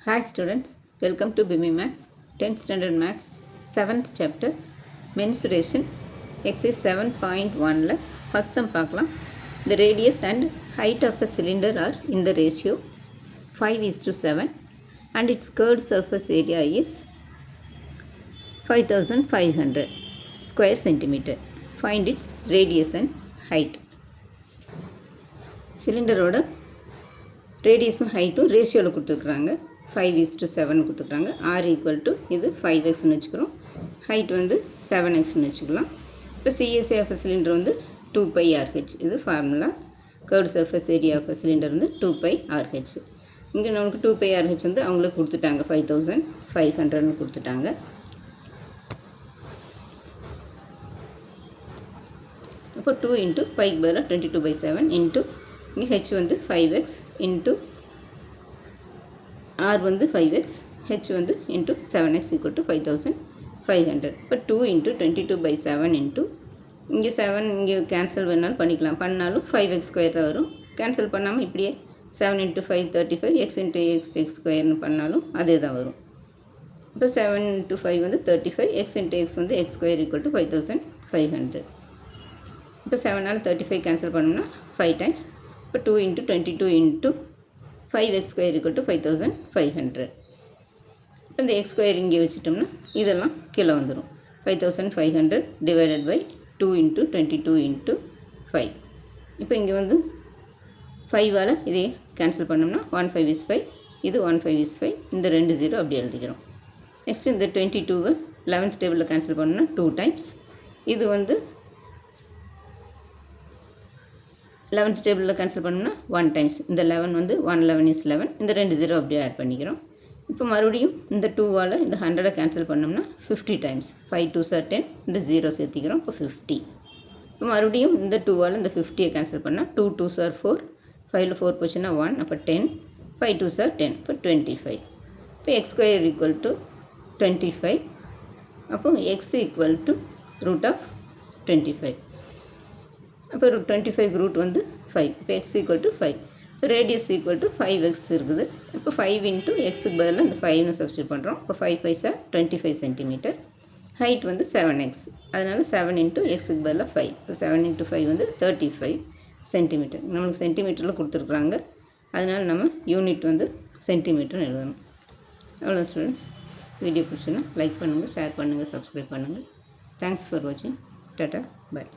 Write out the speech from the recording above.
Hi students, welcome to BIMI Max, 10th Standard Max, 7th Chapter, Mensuration, Exercise 7.1 first sum பார்க்கலாம். The radius and height of a cylinder are in the ratio 5:7 and its curved surface area is 5500 square centimeter. Find its radius and height. சிலிண்டரோட ரேடியஸும் ஹைட்டும் ரேஷியோவில் கொடுத்துருக்குறாங்க. 5:7 கொடுத்துருக்குறாங்க. R equal to இது 5xன்னு வச்சுக்கிறோம். Height வந்து 7xன்னு வச்சுக்கலாம். இப்போ CSA of cylinder வந்து 2πRH. இது formula. Curved surface area of cylinder வந்து 2πRH. இங்கே நமக்கு 2πRH வந்து அவங்களுக்கு கொடுத்துட்டாங்க, 5500ன்னு கொடுத்துட்டாங்க. அப்போ 2 இன்ட்டு பைக்கு பதிலாக 22/7 இன்ட்டு இங்கே ஹெச் வந்து 5x இன்ட்டு ஆர் வந்து 5x, ஹெச் வந்து இன்ட்டு 7x ஈக்குவல் டு 5500. இப்போ 2 இன்ட்டு 22/7 இன்ட்டு இங்கே 7 இங்கே கேன்சல் வேணாலும் பண்ணாலும் 5x² தான் வரும். கேன்சல் பண்ணாமல் இப்படியே 7 இன்ட்டு 5 35, எக்ஸ் இன்ட்டு x² பண்ணாலும் அதே தான் வரும். இப்போ 7 இன்ட்டு 5 வந்து 35, எக்ஸ் இன்ட்டு எக்ஸ் வந்து x² ஈக்குவல் டு 5500. இப்போ 7ஆல் 35 கேன்சல் பண்ணோம்னா 5 டைம்ஸ். இப்போ 2 into 22 into 5x² equal to 5500. இப்போ இந்த x² இங்கே வச்சுட்டோம்னா இதெல்லாம் கீழே வந்துடும். 5500 டிவைடட் பை 2 இன்ட்டு 22 இன்ட்டு 5. இப்போ இங்கே வந்து 5ஆல் இதே கேன்சல் பண்ணோம்னா 15 is 5, இது 15 is 5, இந்த 2 0 அப்படி எழுதிக்கிறோம். நெக்ஸ்ட் இந்த 22வை 11th டேபிளில் கேன்சல் பண்ணோம்னா 2 டைம்ஸ். இது வந்து 11th டேபிளில் கேன்சல் பண்ணோம்னா 1 டைம்ஸ். இந்த 11 வந்து 111 is 11, இந்த 2 0 அப்படியே ஆட் பண்ணிக்கிறோம். இப்போ மறுபடியும் இந்த 2ஆல் இந்த 100 கேன்சல் பண்ணோம்னா 50 டைம்ஸ். 5 2s are 10, இந்த 0 சேர்த்திக்கிறோம். இப்போ 50. இப்போ மறுபடியும் இந்த 2ஆல் இந்த 50யை கேன்சல் பண்ணால் 2 2s are 4, 5ல் 4 போச்சுன்னா 1, அப்போ 10, 5 2s are 10, இப்போ 25. இப்போ x² ஈக்குவல் டு 25. அப்போ x equal to root of 25. அப்போ 25 ரூட் வந்து 5. இப்போ x equal to 5. Radius equal to 5x இருக்குது. இப்போ 5 இன்ட்டு எக்ஸுக்கு பதிலாக இந்த 5ன்னு சப்ஸ்டியூட் பண்ணுறோம். இப்போ 5 5s are 25 சென்டிமீட்டர். ஹைட் வந்து 7x, அதனால் 7 இன்ட்டு எக்ஸுக்கு பதிலாக 5. இப்போ 7 இன்ட்டு 5 வந்து 35 சென்டிமீட்டர். நம்மளுக்கு சென்டிமீட்டரில் கொடுத்துருக்குறாங்க, அதனால் நம்ம யூனிட் வந்து சென்டிமீட்டர்னு எழுதணும். அவ்வளோ ஸ்டூடெண்ட்ஸ். வீடியோ பிடிச்சுன்னா லைக் பண்ணுங்கள், ஷேர் பண்ணுங்கள், சப்ஸ்கிரைப் பண்ணுங்கள். தேங்க்ஸ் ஃபார் வாட்சிங். Tata, by.